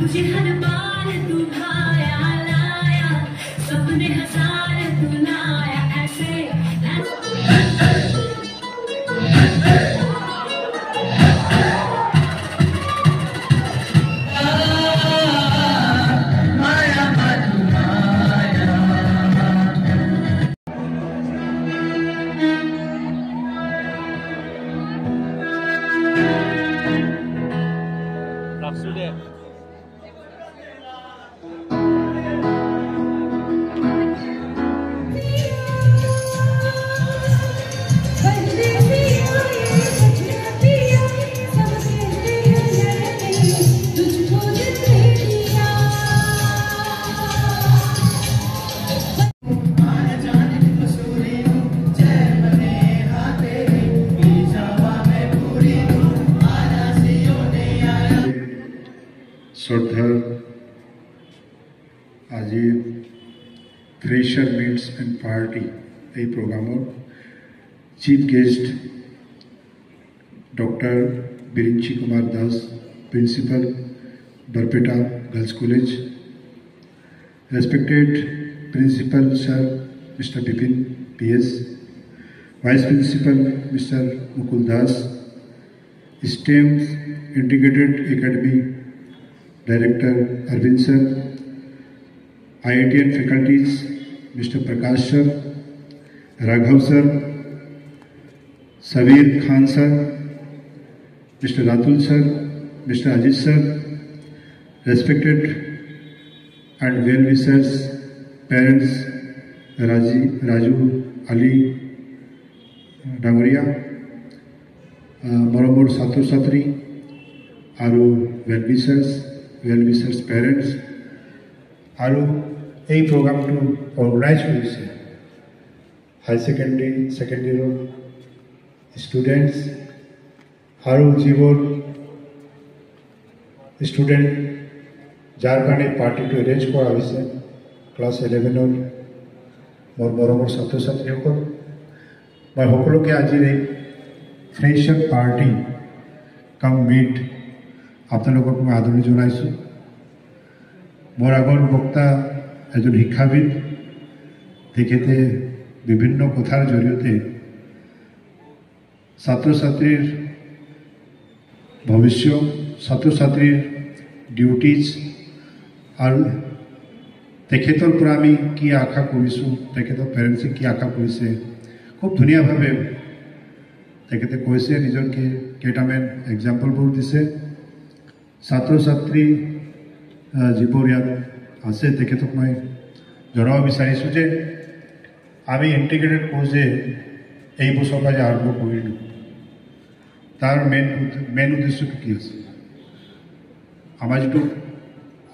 मुझे हर बार तू भाया लाया सपने हजार तू लाया ऐसे শ্রদ্ধার আজি ফ্রেশার মিটস এন্ড পার্টি এই প্রোগ্রামর chief guest doctor Birinchi Kumar Das principal Barpeta girls college respected principal sir mister Bipin PS vice principal mister Mukul Das STEM integrated academy Director Arvind sir, IITN faculties Mr. Prakash sir, Raghav sir, Sabir Khan sir, Mr. Ratul sir, Mr. Ajit sir, respected and well-wishers, parents Raju Ali Dangoria, Moromor Satru Satri, Aru well-wishers parents আৰু এই প্ৰগ্ৰামটো organise কৰিছে হাই ছেকেণ্ডেৰীৰ students আৰু যিবোৰ student যাৰ কাৰণে পাৰ্টিটো arrange কৰা হৈছে ক্লাছ 11ৰ মোৰ মৰমৰ ছাত্ৰ ছাত্ৰীসকল মই সকলোকে আজিৰ এই ফ্ৰেছাৰ পাৰ্টি কাম মিট আপোনালোকক মই আদৰণি জনাইছোঁ মোৰ আগৰ বক্তা এজন শিক্ষাবিদ তেখেতে বিভিন্ন কথাৰ জৰিয়তে ছাত্ৰ ছাত্ৰীৰ ভৱিষ্যত ছাত্ৰ ছাত্ৰীৰ ডিউটিজ আৰু তেখেতৰ পৰা আমি কি আশা কৰিছোঁ তেখেতৰ পেৰেণ্টছে কি আশা কৰিছে খুব ধুনীয়াভাৱে তেখেতে কৈছে নিজৰ কেইটামান এক্সাম্পলবোৰ দিছে ছাত্ৰ ছাত্ৰী যিবোৰ ইয়াত আছে তেখেতক মই জনাব বিচাৰিছোঁ যে আমি ইণ্টিগ্ৰেটেড কোৰ্ছে এই বছৰৰ পৰা আৰম্ভ কৰিলোঁ তাৰ মেইন উদ্দেশ্যটো কি আছে আমাৰ যিটো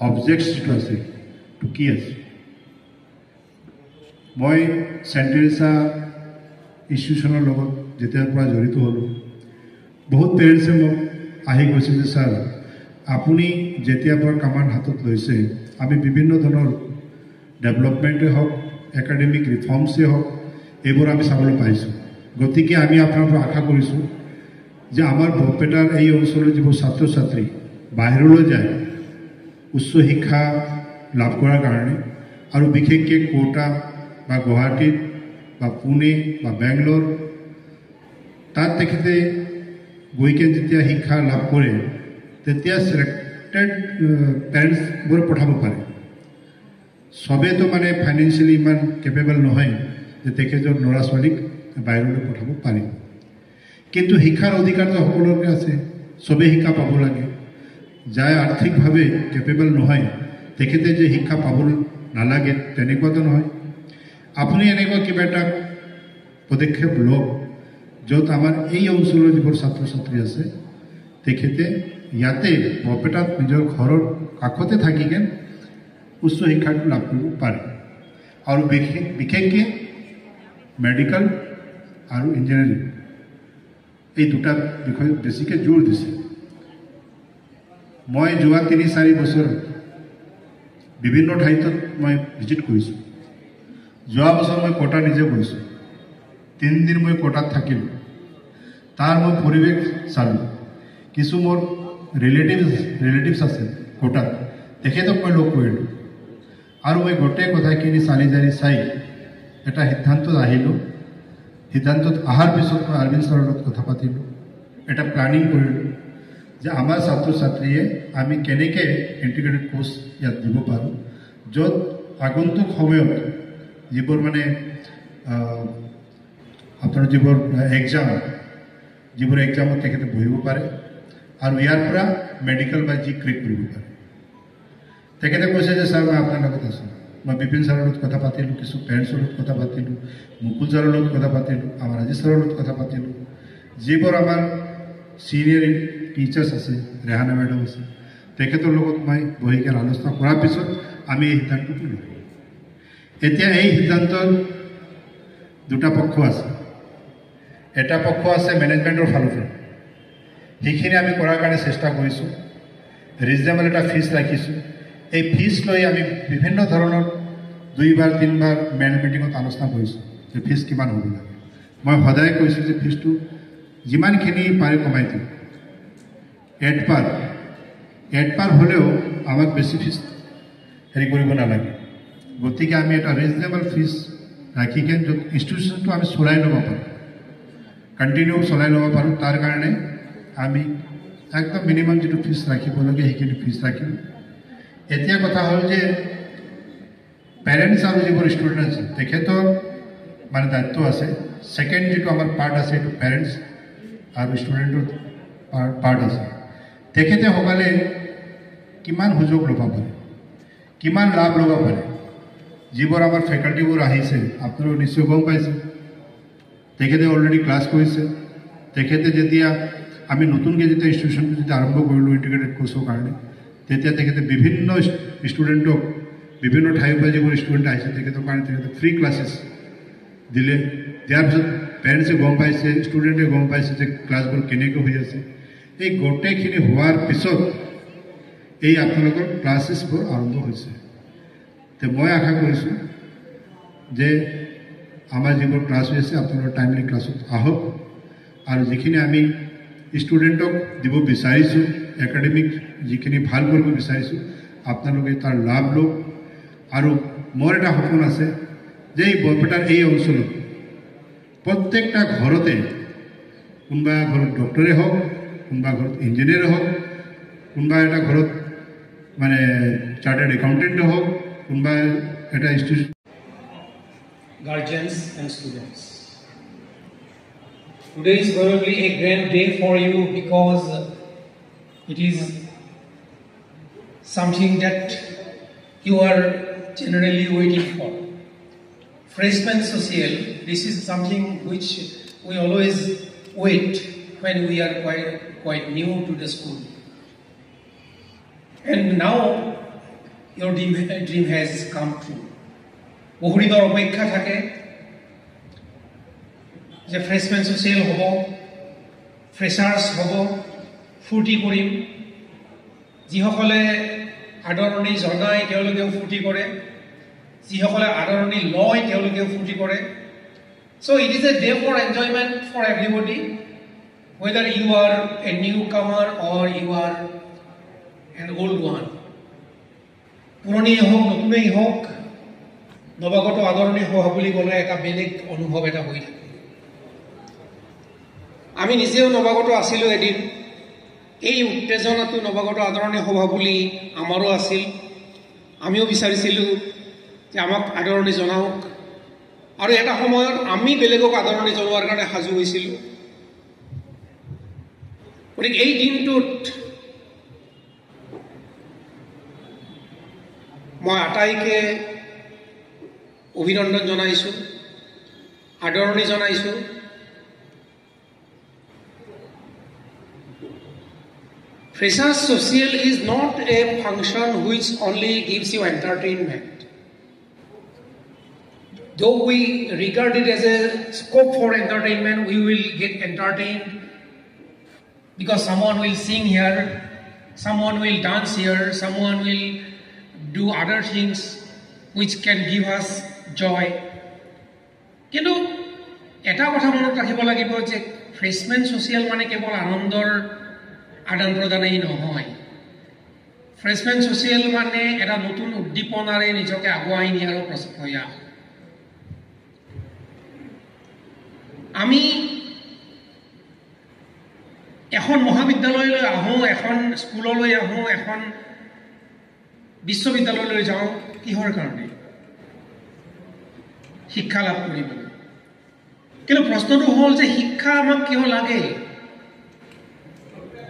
অবজেক্টছ যিটো আছে সেইটো কি আছে মই চেণ্ট টেৰেছা ইনষ্টিটিউশ্যনৰ লগত যেতিয়াৰ পৰা জড়িত হ'লোঁ বহুত পেৰেণ্টছে মোক আহি কৈছে যে ছাৰ আপুনি যেতিয়াৰ পৰা কামাণ্ড হাতত লৈছে আমি বিভিন্ন ধৰণৰ ডেভেলপমেণ্টেই হওক একাডেমিক ৰিফৰ্মছেই হওক এইবোৰ আমি চাবলৈ পাইছোঁ গতিকে আমি আপোনাৰ পৰা আশা কৰিছোঁ যে আমাৰ বৰপেটাৰ এই অঞ্চলৰ যিবোৰ ছাত্ৰ ছাত্ৰী বাহিৰলৈ যায় উচ্চ শিক্ষা লাভ কৰাৰ কাৰণে আৰু বিশেষকৈ কোটা বা গুৱাহাটীত বা পুনে বা বেংগলোৰ তাত তেখেতে গৈকে যেতিয়া শিক্ষা লাভ কৰে তেতিয়া চিলেক্টেড পেৰেণ্টছবোৰ পঠাব পাৰে সবেতো মানে ফাইনেন্সিয়েলি ইমান কেপেবল নহয় যে তেখেতৰ ল'ৰা ছোৱালীক বাহিৰলৈ পঠাব পাৰে কিন্তু শিক্ষাৰ অধিকাৰটো সকলোৰে আছে সবে শিক্ষা পাব লাগে যাই আৰ্থিকভাৱে কেপেবল নহয় তেখেতে যে শিক্ষা পাব নালাগে তেনেকুৱাতো নহয় আপুনি এনেকুৱা কিবা এটা পদক্ষেপ লওক য'ত আমাৰ এই অঞ্চলৰ যিবোৰ ছাত্ৰ ছাত্ৰী আছে তেখেতে ইয়াতে বৰপেটাত নিজৰ ঘৰৰ কাষতে থাকিকে উচ্চ শিক্ষাটো লাভ কৰিব পাৰে আৰু বিশেষকৈ মেডিকেল আৰু ইঞ্জিনিয়াৰিং এই দুটা বিষয়ে বেছিকৈ জোৰ দিছে মই যোৱা ৩-৪ বছৰ বিভিন্ন ঠাইত মই ভিজিট কৰিছোঁ যোৱা বছৰ মই কোটা নিজে গৈছোঁ 3 দিন মই কোটাত থাকিলোঁ তাৰ মই পৰিৱেশ চালোঁ কিছু মোৰ ৰিলেটিভছ আছে কোটাত তেখেতক মই লগ কৰিলোঁ আৰু মই গোটেই কথাখিনি চালি জাৰি চাই এটা সিদ্ধান্তত আহিলোঁ সিদ্ধান্তত অহাৰ পিছত মই অৰবিন্দ ছাৰৰ লগত কথা পাতিলোঁ এটা প্লানিং কৰিলোঁ যে আমাৰ ছাত্ৰ ছাত্ৰীয়ে আমি কেনেকৈ ইণ্টিগ্ৰেটেড কোৰ্চ ইয়াত দিব পাৰোঁ য'ত আগন্তুক সময়ত যিবোৰ মানে আপোনাৰ যিবোৰ এক্সামত তেখেতে বহিব পাৰে আৰু ইয়াৰ পৰা মেডিকেল বা যি ক্ৰেক কৰিব পাৰে তেখেতে কৈছে যে ছাৰ মই আপোনাৰ লগত আছোঁ মই বিপিন ছাৰৰ লগত কথা পাতিলোঁ কিছু পেৰেণ্টছৰ লগত কথা পাতিলোঁ মুকুল ছাৰৰ লগত কথা পাতিলোঁ আমাৰ ৰাজেশ ছাৰৰ লগত কথা পাতিলোঁ যিবোৰ আমাৰ চিনিয়ৰ টিচাৰ্ছ আছে ৰেহানা মেডাম আছে তেখেতৰ লগত মই বহিকে আলোচনা কৰাৰ পিছত আমি এই সিদ্ধান্তটো ল'লোঁ এতিয়া এই সিদ্ধান্তৰ দুটা পক্ষ আছে এটা পক্ষ আছে মেনেজমেণ্টৰ ফালৰ পৰা সেইখিনি আমি কৰাৰ কাৰণে চেষ্টা কৰিছোঁ ৰিজনেবল এটা ফিজ ৰাখিছোঁ এই ফিজ লৈ আমি বিভিন্ন ধৰণৰ 2-বাৰ 3-বাৰ মেনেজ মিটিঙত আলোচনা কৰিছোঁ যে ফিজ কিমান হ'ব লাগে মই সদায় কৈছোঁ যে ফিজটো যিমানখিনি পাৰে কমাই দিওঁ এড পাৰ হ'লেও আমাক বেছি ফিজ হেৰি কৰিব নালাগে গতিকে আমি এটা ৰিজনেবল ফিজ ৰাখিকে য'ত ইনষ্টিটিউশ্যনটো আমি চলাই ল'ব পাৰোঁ কণ্টিনিউ চলাই ল'ব পাৰোঁ তাৰ কাৰণে আমি একদম মিনিমাম যিটো ফিজ ৰাখিব লাগে সেইখিনি ফিজ ৰাখিম এতিয়া কথা হ'ল যে পেৰেণ্টছ আৰু যিবোৰ ষ্টুডেণ্ট আছে তেখেতৰ মানে দায়িত্ব আছে ছেকেণ্ড যিটো আমাৰ পাৰ্ট আছে এইটো পেৰেণ্টছ আৰু ষ্টুডেণ্টৰ পাৰ্ট আছে তেখেতে সকলে কিমান সুযোগ ল'ব পাৰে কিমান লাভ ল'ব পাৰে যিবোৰ আমাৰ ফেকাল্টিবোৰ আহিছে আপোনালোক নিশ্চয় গম পাইছে তেখেতে অলৰেডি ক্লাছ কৰিছে তেখেতে যেতিয়া আমি নতুনকৈ যেতিয়া ইনষ্টিটিউশ্যনটো যেতিয়া আৰম্ভ কৰিলোঁ ইণ্টিগ্ৰেটেড কোৰ্চৰ কাৰণে তেতিয়া তেখেতে বিভিন্ন ষ্টুডেণ্টক বিভিন্ন ঠাইৰ পৰা যিবোৰ ষ্টুডেণ্ট আহিছে তেখেতৰ কাৰণে তেখেতে ফ্ৰী ক্লাছেছ দিলে দিয়াৰ পিছত পেৰেণ্টছে গম পাইছে ষ্টুডেণ্টে গম পাইছে যে ক্লাছবোৰ কেনেকৈ হৈ আছে এই গোটেইখিনি হোৱাৰ পিছত এই আপোনালোকৰ ক্লাছেছবোৰ আৰম্ভ হৈছে তো মই আশা কৰিছোঁ যে আমাৰ যিবোৰ ক্লাছ হৈ আছে আপোনালোকৰ টাইমলি ক্লাছত আহক আৰু যিখিনি আমি ষ্টুডেণ্টক দিব বিচাৰিছোঁ একাডেমিক যিখিনি ভাল কৰিব বিচাৰিছোঁ আপোনালোকে তাৰ লাভ লওক আৰু মোৰ এটা সপোন আছে যে এই বৰপেটাৰ এই অঞ্চলত প্ৰত্যেকটা ঘৰতে কোনোবা ঘৰত ডক্টৰে হওক কোনোবা ঘৰত ইঞ্জিনিয়াৰে হওক কোনোবা এটা ঘৰত মানে চাৰ্টাৰ্ড একাউণ্টেণ্টে হওক কোনোবা এটা institute guardians and students. Today is going to be a grand day for you because it is something that you are generally waiting for. Freshman social, this is something which we always wait when we are quite new to the school. And now your dream has come true. বহুদিনৰ অপেক্ষা থাকে যে freshmen social হ'ব freshers হ'ব ফূৰ্তি কৰিম যিসকলে আদৰণি জনায় তেওঁলোকেও ফূৰ্তি কৰে যিসকলে আদৰণি লয় তেওঁলোকেও ফূৰ্তি কৰে so' it is a day for enjoyment for everybody whether you are a newcomer or you are an old one পুৰণিয়েই হওক নতুনেই হওক নৱাগত আদৰণি হোৱা বুলি ক'লে এটা বেলেগ অনুভৱ এটা হৈ থাকে আমি নিজেও নৱাগত আছিলোঁ এদিন এই উত্তেজনাটো নৱাগত আদৰণি সভা বুলি আমাৰো আছিল আমিও বিচাৰিছিলোঁ যে আমাক আদৰণি জনাওক আৰু এটা সময়ত আমি বেলেগক আদৰণি জনোৱাৰ কাৰণে সাজু হৈছিলোঁ গতিকে এই দিনটোত মই আটাইকে অভিনন্দন জনাইছোঁ আদৰণি জনাইছোঁ। Freshers Social is not a function which only gives you entertainment. Though we regard it as a scope for entertainment, we will get entertained because someone will sing here, someone will dance here, someone will do other things which can give us joy. কিন্তু এটা কথা মনত ৰাখিব লাগিব যে freshmen social মানে কেৱল আনন্দৰ আদান প্ৰদানেই নহয়। ফ্ৰেছমেন ছ'চিয়েল মানে এটা নতুন উদ্দীপনাৰে নিজকে আগুৱাই নিয়াৰ প্ৰয়াস। আমি এখন মহাবিদ্যালয়লৈ আহোঁ, এখন স্কুললৈ আহোঁ, এখন বিশ্ববিদ্যালয়লৈ যাওঁ কিহৰ কাৰণে? শিক্ষা লাভ কৰিবলৈ। কিন্তু প্ৰশ্নটো হ'ল যে শিক্ষা আমাক কিয় লাগে?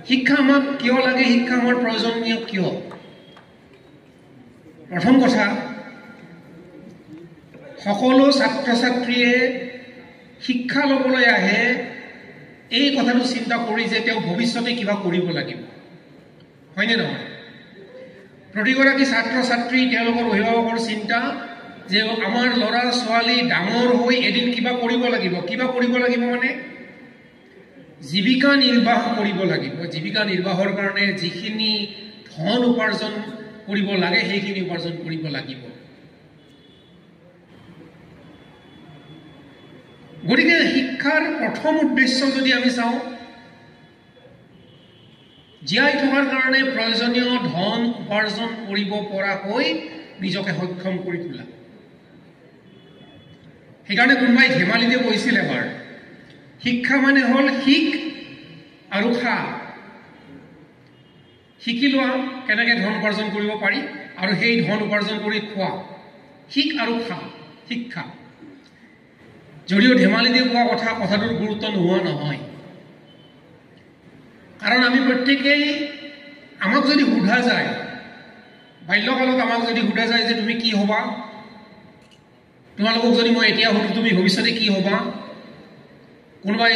শিক্ষা আমাক কিয় লাগে? শিক্ষা আমাৰ প্ৰয়োজনীয় কিয়? প্ৰথম কথা, সকলো ছাত্ৰ ছাত্ৰীয়ে শিক্ষা ল'বলৈ আহে এই কথাটো চিন্তা কৰি যে তেওঁ ভৱিষ্যতে কিবা কৰিব লাগিব, হয়নে নহয়? প্ৰতিগৰাকী ছাত্ৰ ছাত্ৰী তেওঁলোকৰ অভিভাৱকৰ চিন্তা যে আমাৰ ল'ৰা ছোৱালী ডাঙৰ হৈ এদিন কিবা কৰিব লাগিব। কিবা কৰিব লাগিব মানে জীৱিকা নিৰ্বাহ কৰিব লাগিব। জীৱিকা নিৰ্বাহৰ কাৰণে যিখিনি ধন উপাৰ্জন কৰিব লাগে সেইখিনি উপাৰ্জন কৰিব লাগিব। গতিকে শিক্ষাৰ প্ৰথম উদ্দেশ্য যদি আমি চাওঁ, জীয়াই থকাৰ কাৰণে প্ৰয়োজনীয় ধন উপাৰ্জন কৰিব পৰাকৈ নিজকে সক্ষম কৰি তোলা। সেইকাৰণে কোনোবাই ধেমালিতে কৈছিল এবাৰ, শিক্ষা মানে হ'ল শিক আৰু খা। শিকি লোৱা কেনেকৈ ধন উপাৰ্জন কৰিব পাৰি আৰু সেই ধন উপাৰ্জন কৰি খোৱা। শিক আৰু খা, শিক্ষা। যদিও ধেমালিতে কোৱা কথাটোৰ গুৰুত্ব নোহোৱা নহয়। কাৰণ আমি প্ৰত্যেকেই, আমাক যদি সোধা যায়, বাল্যকালত আমাক যদি সোধা যায় যে তুমি কি হ'বা, তোমালোকক যদি মই এতিয়া সুধো তুমি ভৱিষ্যতে কি হ'বা, কোনোবাই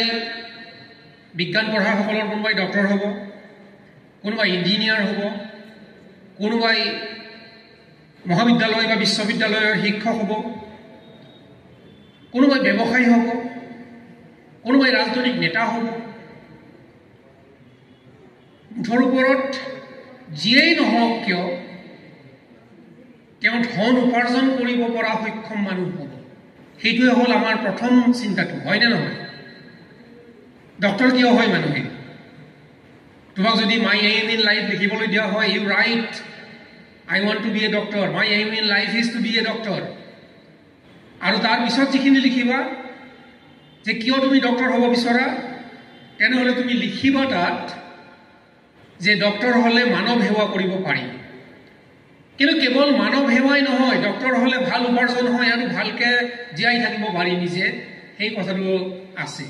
বিজ্ঞান পঢ়াসকলৰ কোনোবাই ডক্টৰ হ'ব, কোনোবাই ইঞ্জিনিয়াৰ হ'ব, কোনোবাই মহাবিদ্যালয় বা বিশ্ববিদ্যালয়ৰ শিক্ষক হ'ব, কোনোবাই ব্যৱসায়ী হ'ব, কোনোবাই ৰাজনৈতিক নেতা হ'ব। মুঠৰ ওপৰত যিয়েই নহওক কিয় তেওঁ ধন উপাৰ্জন কৰিব পৰা সক্ষম মানুহ হ'ব। সেইটোৱে হ'ল আমাৰ প্ৰথম চিন্তাটো, হয়নে নহয়? ডক্টৰ কিয় হয় মানুহে? তোমাক যদি মাই এইম ইন লাইফ লিখিবলৈ দিয়া হয়, you write I want to be a doctor, my aim in life is to be a doctor. আৰু তাৰ পিছত যিখিনি লিখিবা যে কিয় তুমি ডক্টৰ হ'ব বিচৰা, তেনেহ'লে তুমি লিখিবা তাত যে ডক্টৰ হ'লে মানৱ সেৱা কৰিব পাৰি। কিন্তু কেৱল মানৱ সেৱাই নহয়, ডক্টৰ হ'লে ভাল উপাৰ্জন হয় আৰু ভালকৈ জীয়াই থাকিব পাৰি নিজে, সেই কথাটো আছে।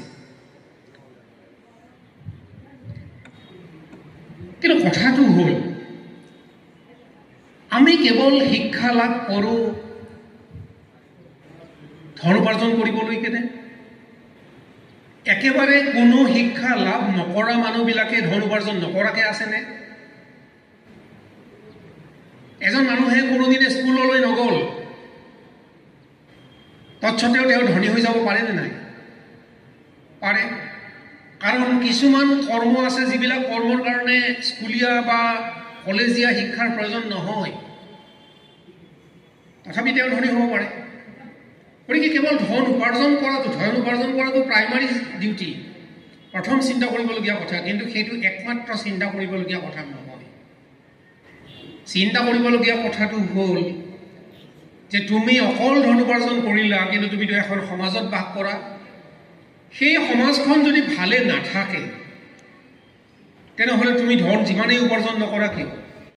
কিন্তু কথাটো হ'ল আমি কেৱল শিক্ষা লাভ কৰোঁ ধন উপাৰ্জন কৰিবলৈ কেনে? একেবাৰে কোনো শিক্ষা লাভ নকৰা মানুহবিলাকে ধন উপাৰ্জন নকৰাকৈ আছেনে? এজন মানুহে কোনোদিনে স্কুললৈ নগ'ল, তৎসত্বেও তেওঁ ধনী হৈ যাব পাৰেনে নাই? পাৰে। কাৰণ কিছুমান কৰ্ম আছে যিবিলাক কৰ্মৰ কাৰণে স্কুলীয়া বা কলেজীয়া শিক্ষাৰ প্ৰয়োজন নহয়, তথাপি তেওঁ ধনী হ'ব পাৰে। গতিকে কেৱল ধন উপাৰ্জন কৰাটো প্ৰাইমাৰী ডিউটি, প্ৰথম চিন্তা কৰিবলগীয়া কথা। কিন্তু সেইটো একমাত্ৰ চিন্তা কৰিবলগীয়া কথা নহয়। চিন্তা কৰিবলগীয়া কথাটো হ'ল যে তুমি অকল ধন উপাৰ্জন কৰিলা, কিন্তু তুমিতো এখন সমাজত বাস কৰা। সেই সমাজখন যদি ভালে নাথাকে তেনেহ'লে তুমি ধন যিমানেই উপাৰ্জন নকৰা কিয়